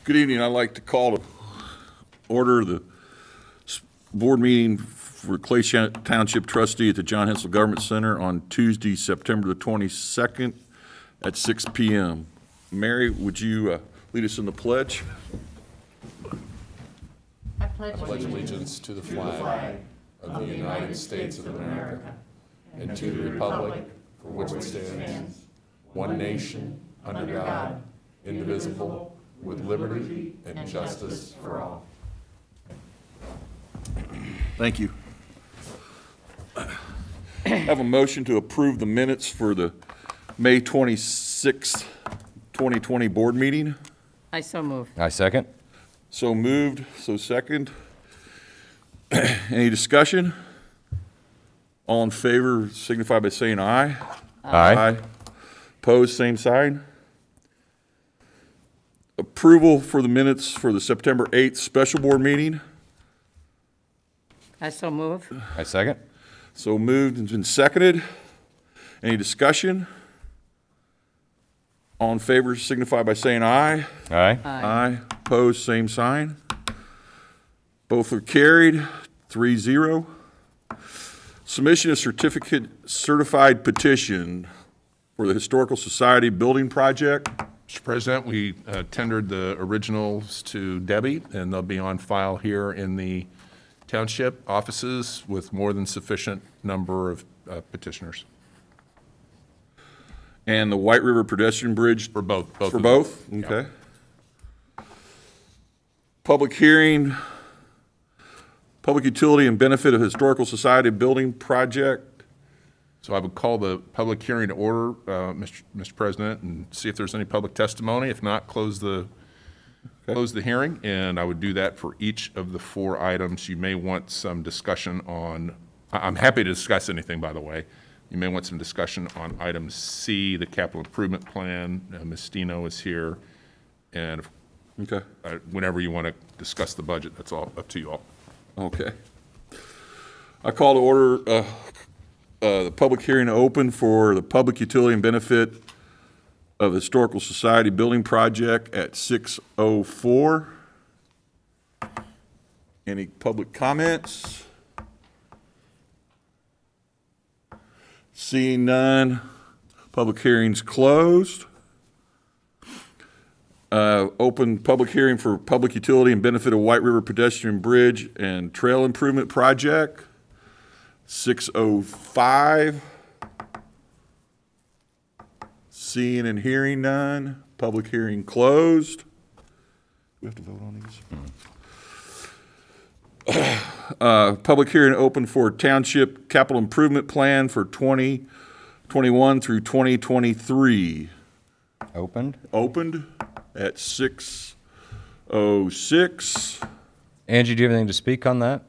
Good evening. I'd like to call to order the board meeting for Clay Township trustee at the John Hensel Government Center on Tuesday, September the 22nd at 6 p.m. Mary, would you lead us in the pledge? I pledge allegiance to the flag of the United States of America and to the republic for which it stands, one nation, under God, indivisible, with liberty and justice for all. Thank you. I have a motion to approve the minutes for the May 26th, 2020 board meeting. I so move. I second. So moved, so second. Any discussion? All in favor signify by saying aye. Aye. Opposed, same sign. Approval for the minutes for the September 8th special board meeting. I so move. I second. So moved and been seconded. Any discussion? All in favor signify by saying aye. Aye. Aye. Opposed, same sign. Both are carried, 3-0. Submission of certified petition for the Historical Society building project. Mr. President, we tendered the originals to Debbie, and they'll be on file here in the Township offices with more than sufficient number of petitioners. And the White River pedestrian bridge? For both. For both? Yeah. Okay. Public hearing, public utility and benefit of Historical Society building project. So I would call the public hearing to order, Mr. President, and see if there's any public testimony. If not, close the hearing, and I would do that for each of the four items. You may want some discussion on, I'm happy to discuss anything, by the way. You may want some discussion on item C, the capital improvement plan. Ms. Stino is here, and Okay. Whenever you want to discuss the budget, that's all up to you all. Okay. I call to order the public hearing open for the public utility and benefit of the Historical Society building project at 6:04. Any public comments? Seeing none, public hearing's closed. Open public hearing for public utility and benefit of White River pedestrian bridge and trail improvement project, 6:05. Seeing and hearing none, public hearing closed. We have to vote on these. Public hearing open for Township capital improvement plan for 2021 through 2023. Opened. Opened at 6:06. Angie, do you have anything to speak on that?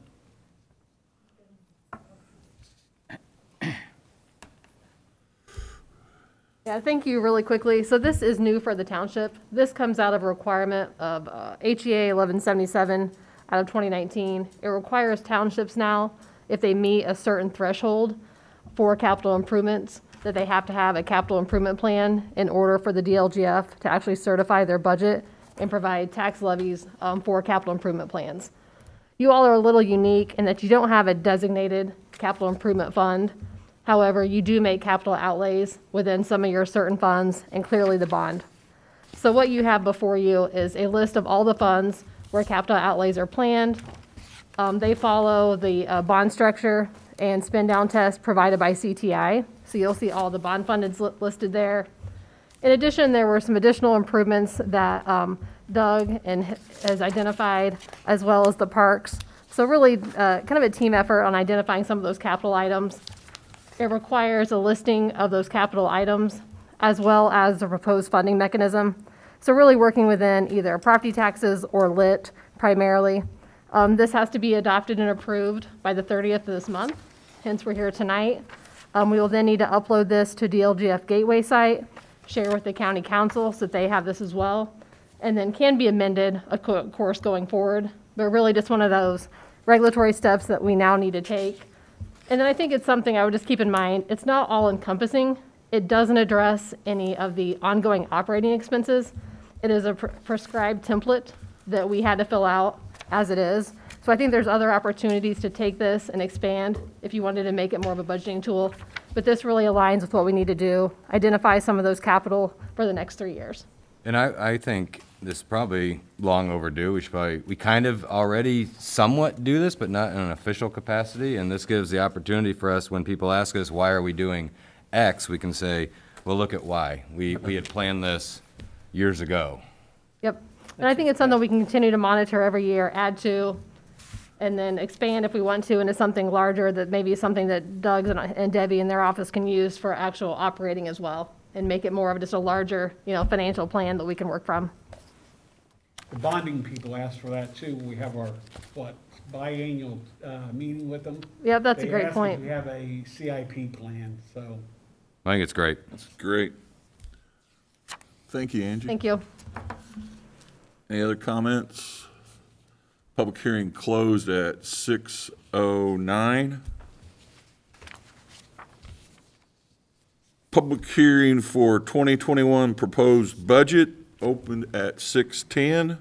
Yeah, thank you really quickly. So this is new for the township. This comes out of a requirement of HEA 1177 out of 2019. It requires townships now, if they meet a certain threshold for capital improvements, that they have to have a capital improvement plan in order for the DLGF to actually certify their budget and provide tax levies for capital improvement plans. You all are a little unique in that you don't have a designated capital improvement fund. However, you do make capital outlays within some of your certain funds and clearly the bond. So what you have before you is a list of all the funds where capital outlays are planned. They follow the bond structure and spend down test provided by CTI. So you'll see all the bond funded listed there. In addition, there were some additional improvements that Doug has identified, as well as the parks. So really kind of a team effort on identifying some of those capital items. It requires a listing of those capital items as well as the proposed funding mechanism. So really working within either property taxes or lit primarily. This has to be adopted and approved by the 30th of this month, hence we're here tonight. We will then need to upload this to DLGF Gateway site, share with the county council so that they have this as well, and then can be amended, of course, going forward. But really just one of those regulatory steps that we now need to take. And then I think it's something I would just keep in mind. It's not all encompassing. It doesn't address any of the ongoing operating expenses. It is a prescribed template that we had to fill out as it is. So I think there's other opportunities to take this and expand if you wanted to make it more of a budgeting tool. But this really aligns with what we need to do, identify some of those capital for the next 3 years. And I think this is probably long overdue. We kind of already somewhat do this, but not in an official capacity. And this gives the opportunity for us, when people ask us, why are we doing X, we can say, well, look at Y. We had planned this years ago. Yep. And I think it's something we can continue to monitor every year, add to, and then expand if we want to into something larger that maybe is something that Doug and Debbie in their office can use for actual operating as well, and make it more of just a larger, financial plan that we can work from. The bonding people asked for that too. We have our, biannual meeting with them. Yep, that's a great point. They asked if we have a CIP plan, so. I think it's great. That's great. Thank you, Angie. Thank you. Any other comments? Public hearing closed at 6:09. Public hearing for 2021 proposed budget opened at 6:10.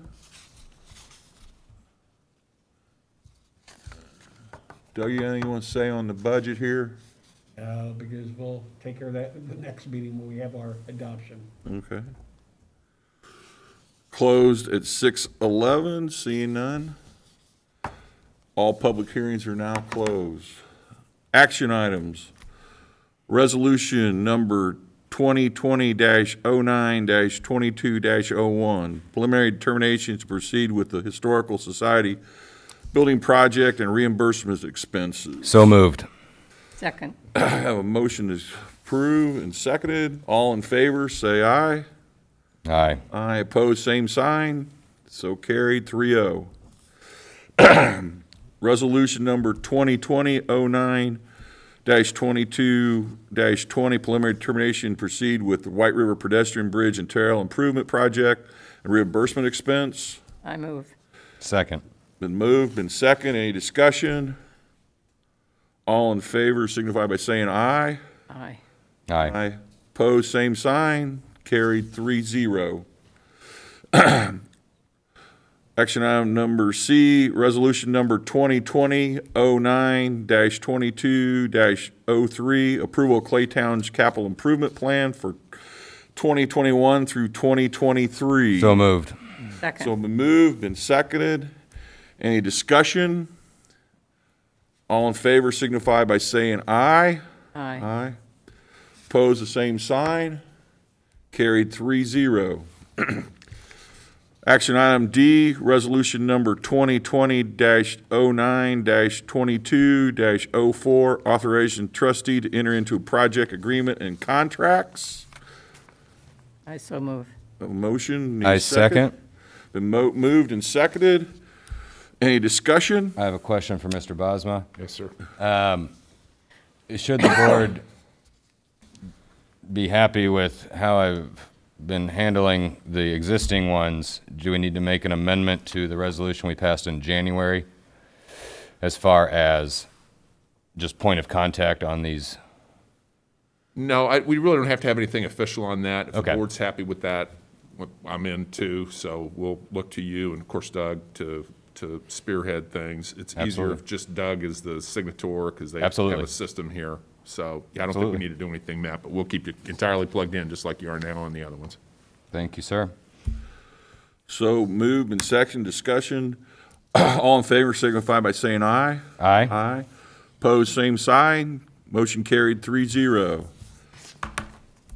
Doug, you got anything you want to say on the budget here? Because we'll take care of that at the next meeting when we have our adoption. Okay. Closed at 6:11, seeing none. All public hearings are now closed. Action items. Resolution number 2020-09-22-01. Preliminary determination to proceed with the Historical Society building project and reimbursement expenses. So moved. Second. I have a motion to approve and seconded. All in favor, say aye. Aye. Aye, opposed, same sign. So carried, 3-0. Resolution number 2020-09-22-20, preliminary determination proceed with the White River Pedestrian Bridge and Trail Improvement Project and reimbursement expense. I move. Second. Been moved, been second. Any discussion? All in favor signify by saying aye. Aye. Aye. Aye. Opposed, same sign. Carried 3-0. Action item number C, resolution number 2020-09-22-03, approval of Claytown's capital improvement plan for 2021 through 2023. So moved. Second. So been moved, been seconded. Any discussion? All in favor signify by saying aye. Aye. Aye. Opposed, the same sign. Carried 3-0. Action item D, resolution number 2020-09-22-04, authorization trustee to enter into a project agreement and contracts. I so move. A motion. need I a second. Been moved and seconded. Any discussion? I have a question for Mr. Bosma. Yes, sir. Should the board be happy with how I've been handling the existing ones, do we need to make an amendment to the resolution we passed in January as far as just point of contact on these? No, we really don't have to have anything official on that. If the Okay. board's happy with that, I'm in too, so we'll look to you and, of course, Doug to spearhead things. It's easier Absolutely. if just Doug is the signator because they Absolutely. have a system here. So, yeah, I don't think Absolutely. we need to do anything, Matt, but we'll keep you entirely plugged in just like you are now on the other ones. Thank you, sir. So moved and seconded, discussion. All in favor signify by saying aye. Aye. Aye. Opposed, same sign. Motion carried 3-0.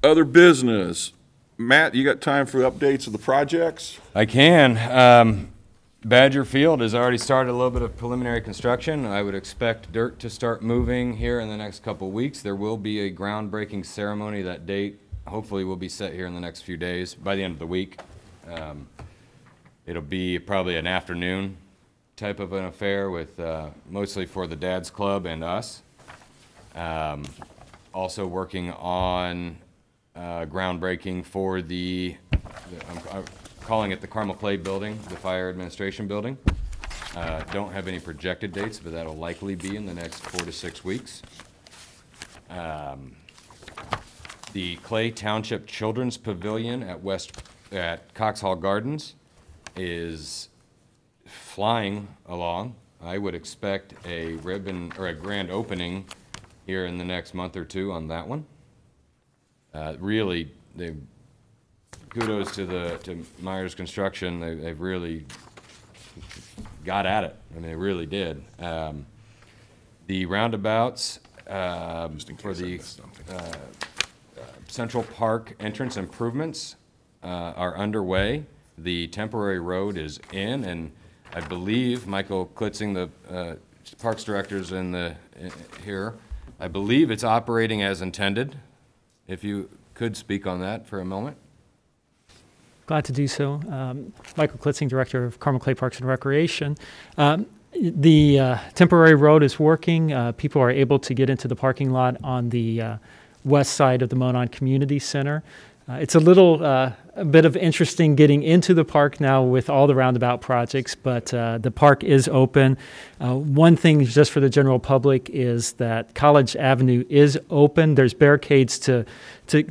Other business. Matt, you got time for updates of the projects? I can. Badger Field has already started a little bit of preliminary construction. I would expect dirt to start moving here in the next couple of weeks. There will be a groundbreaking ceremony. That date hopefully will be set here in the next few days, by the end of the week. It'll be probably an afternoon type of an affair with mostly for the Dad's Club and us. Also working on groundbreaking for I'm calling it the Carmel Clay Building, the Fire Administration Building. Don't have any projected dates, but that'll likely be in the next 4 to 6 weeks. The Clay Township Children's Pavilion at West at Cox Hall Gardens is flying along. I would expect a ribbon or a grand opening here in the next month or two on that one. Really, kudos to Myers Construction. They've really got at it. I mean, they really did. The roundabouts for the Central Park entrance improvements are underway. The temporary road is in, and I believe Michael Klitzing, the Parks Director's here. I believe it's operating as intended. If you could speak on that for a moment. Glad to do so. Michael Klitzing, Director of Carmel Clay Parks and Recreation. The temporary road is working. People are able to get into the parking lot on the west side of the Monon Community Center. It's a bit of interesting getting into the park now with all the roundabout projects, but the park is open. One thing just for the general public is that College Avenue is open. There's barricades to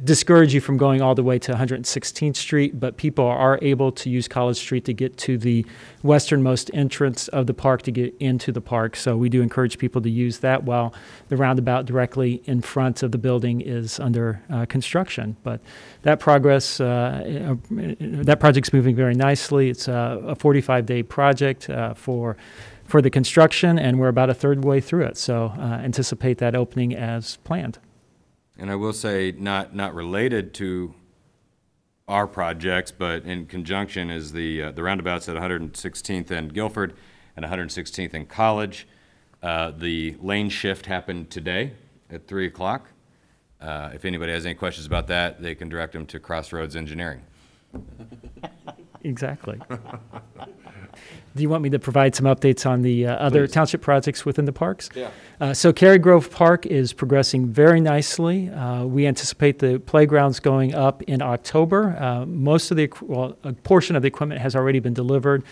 discourage you from going all the way to 116th Street, but people are able to use College Street to get to the westernmost entrance of the park to get into the park. So we do encourage people to use that while the roundabout directly in front of the building is under construction. But that project's moving very nicely. It's a 45-day project for the construction, and we're about a third way through it. So anticipate that opening as planned. And I will say, not related to our projects, but in conjunction is the roundabouts at 116th and Guilford and 116th and College. The lane shift happened today at 3 o'clock. If anybody has any questions about that, they can direct them to Crossroads Engineering. Exactly. Do you want me to provide some updates on the other township projects within the parks? Yeah. So Cary Grove Park is progressing very nicely. We anticipate the playgrounds going up in October. A portion of the equipment has already been delivered,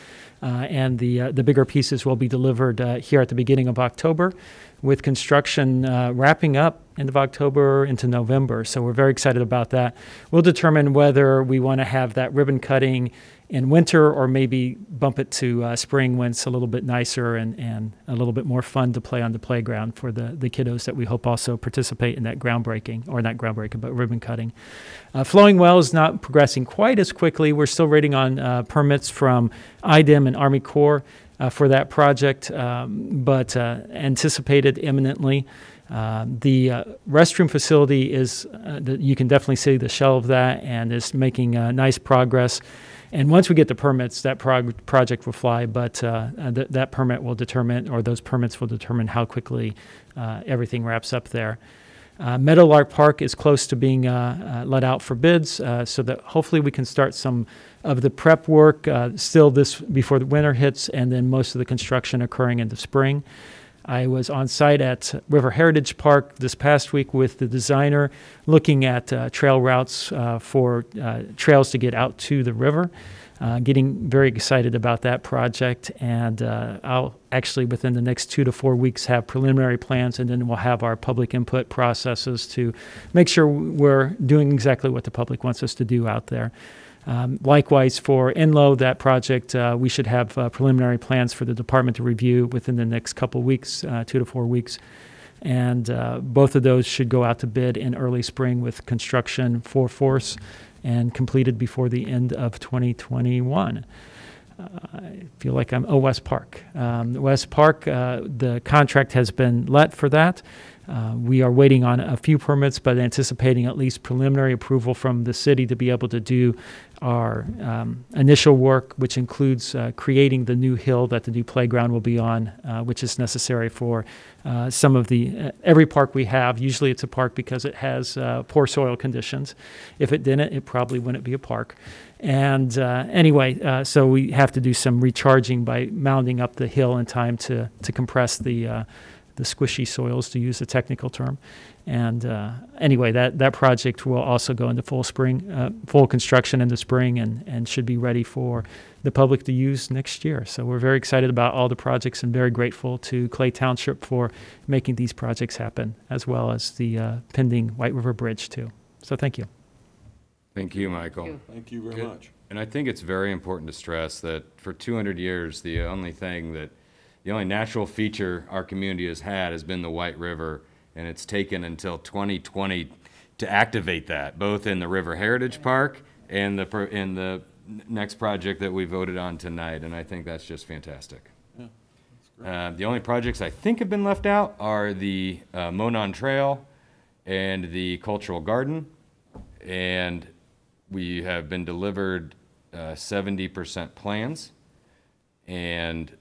and the bigger pieces will be delivered here at the beginning of October, with construction wrapping up end of October into November. So we're very excited about that. We'll determine whether we want to have that ribbon cutting in winter or maybe bump it to spring when it's a little bit nicer and a little bit more fun to play on the playground for the kiddos that we hope also participate in that but ribbon cutting. Flowing Well is not progressing quite as quickly. We're still waiting on permits from IDEM and Army Corps for that project, but anticipated imminently. The restroom facility you can definitely see the shell of that, and is making nice progress. And once we get the permits, that project will fly, but that permit will determine, or those permits will determine how quickly everything wraps up there. Meadowlark Park is close to being let out for bids, so that hopefully we can start some of the prep work still before the winter hits, and then most of the construction occurring in the spring. I was on site at River Heritage Park this past week with the designer, looking at trail routes for trails to get out to the river. Getting very excited about that project, and I'll actually within the next 2 to 4 weeks have preliminary plans, and then we'll have our public input processes to make sure we're doing exactly what the public wants us to do out there. Likewise, for Enloe, that project, we should have preliminary plans for the department to review within the next couple weeks, 2 to 4 weeks. And both of those should go out to bid in early spring with construction for force and completed before the end of 2021. I feel like West Park. West Park, the contract has been let for that. We are waiting on a few permits, but anticipating at least preliminary approval from the city to be able to do our initial work, which includes creating the new hill that the new playground will be on, which is necessary for some of every park we have. Usually it's a park because it has poor soil conditions. If it didn't, it probably wouldn't be a park. And anyway, so we have to do some recharging by mounding up the hill in time to compress the squishy soils, to use a technical term. And anyway, that project will also go into full construction in the spring, and should be ready for the public to use next year. So we're very excited about all the projects, and very grateful to Clay Township for making these projects happen, as well as the pending White River Bridge too. So thank you. Thank you, Michael. Thank you very much. And I think it's very important to stress that for 200 years, the only natural feature our community has had has been the White River, and it's taken until 2020 to activate that, both in the River Heritage Park and in the next project that we voted on tonight, and I think that's just fantastic. The only projects I think have been left out are the Monon Trail and the Cultural Garden, and we have been delivered 70% plans, and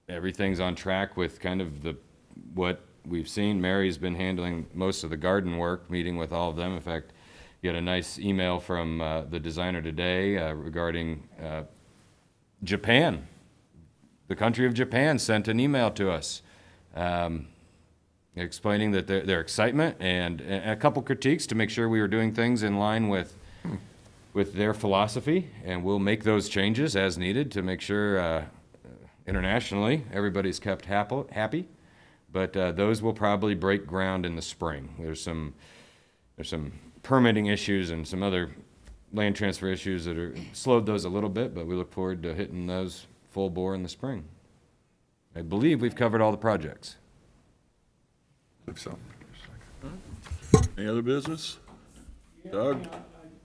everything's on track with kind of what we've seen. Mary's been handling most of the garden work, meeting with all of them. In fact, you got a nice email from the designer today regarding Japan. The country of Japan sent an email to us explaining that their excitement and a couple critiques to make sure we were doing things in line with their philosophy, and we'll make those changes as needed to make sure internationally everybody's kept happy. But those will probably break ground in the spring. There's some permitting issues and some other land transfer issues that are slowed those a little bit, but we look forward to hitting those full bore in the spring. I believe we've covered all the projects. So. Any other business? Yeah, Doug?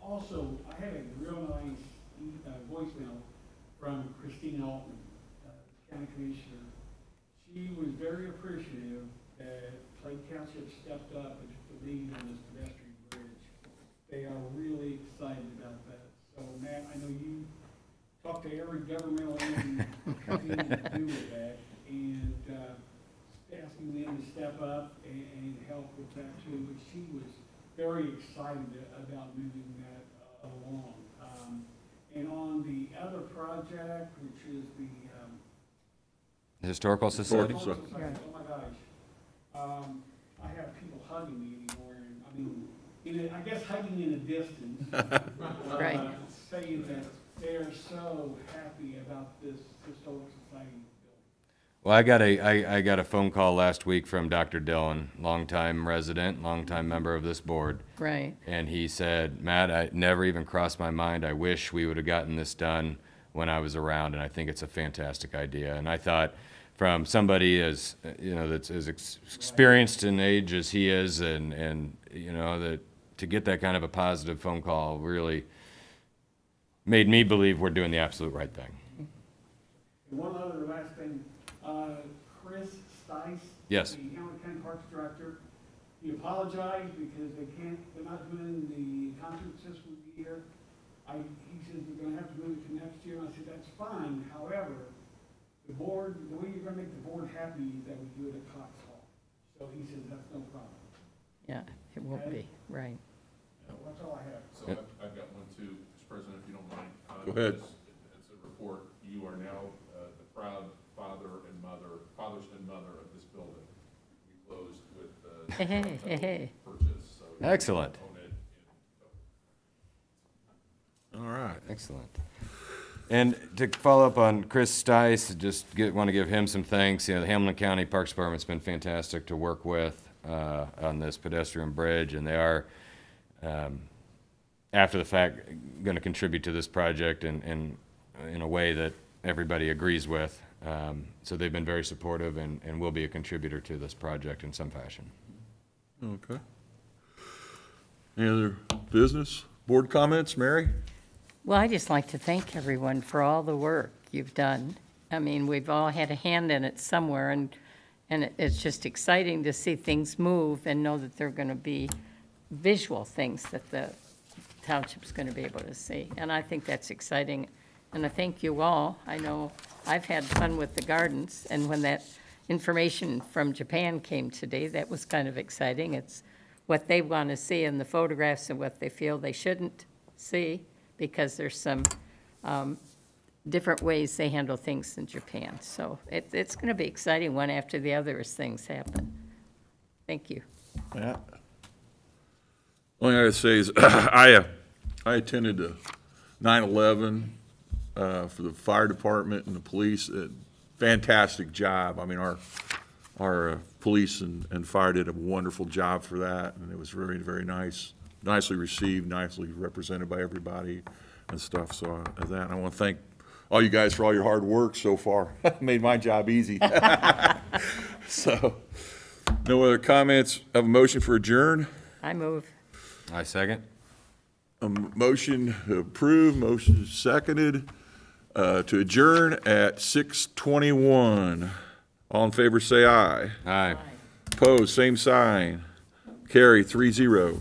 Also, I had a real nice voicemail from Christine Altman, County Commissioner. She was very appreciative that Clay Township stepped up and took the lead on this pedestrian bridge. They are really excited about that. So, Matt, I know you talk to every governmental entity to do with that, and asking them to step up and help with that too. But she was very excited about moving that along. And on the other project, which is the Historical Society? Historical Society. Oh my gosh. I have people hugging me anymore, and I mean, I guess hugging in a distance. Right. Saying that they're so happy about this Historical Society building. Well, I got a phone call last week from Dr. Dillon, longtime resident, longtime member of this board. Right. And he said, Matt, I never even crossed my mind. I wish we would have gotten this done when I was around, and I think it's a fantastic idea. And I thought, from somebody as that's as experienced in age as he is, and that to get that kind of a positive phone call really made me believe we're doing the absolute right thing. And one other last thing, Chris Stice, Yes. the Hamilton County Parks Director, he apologized because they're not doing the concert this year. He says we're gonna have to move it to next year, and I said, that's fine. However, the way you're gonna make the board happy is that we do it at Cox Hall. So he says that's no problem. Yeah, it won't be, right. So that's all I have. So I've got one too, Mr. President, if you don't mind. Go ahead. It's a report. You are now the proud fathers and mother of this building. We closed with Hey. purchase. So Excellent. own it All right. Excellent. And to follow up on Chris Stice, want to give him some thanks. The Hamilton County Parks Department's been fantastic to work with on this pedestrian bridge, and they are, after the fact, going to contribute to this project in a way that everybody agrees with. So they've been very supportive and will be a contributor to this project in some fashion. Okay. Any other business? Board comments, Mary? Well, I just like to thank everyone for all the work you've done. I mean, we've all had a hand in it somewhere, and it's just exciting to see things move and know that they're going to be visual things that the township's going to be able to see. And I think that's exciting. And I thank you all. I know I've had fun with the gardens, and when that information from Japan came today, that was kind of exciting. It's what they want to see in the photographs and what they feel they shouldn't see, because there's some different ways they handle things in Japan. So it's going to be exciting one after the other as things happen. Thank you. Matt? Only thing I gotta say is, I attended the 9/11 for the fire department and the police. Fantastic job. I mean, our police and fire did a wonderful job for that, and it was very, very nice nicely received, nicely represented by everybody and stuff. So I want to thank all you guys for all your hard work so far. Made my job easy. So, no other comments? Have a motion for adjourn? I move. I second. A motion approved, motion seconded to adjourn at 6:21. All in favor say aye. Aye. Opposed, same sign. Carry 3-0.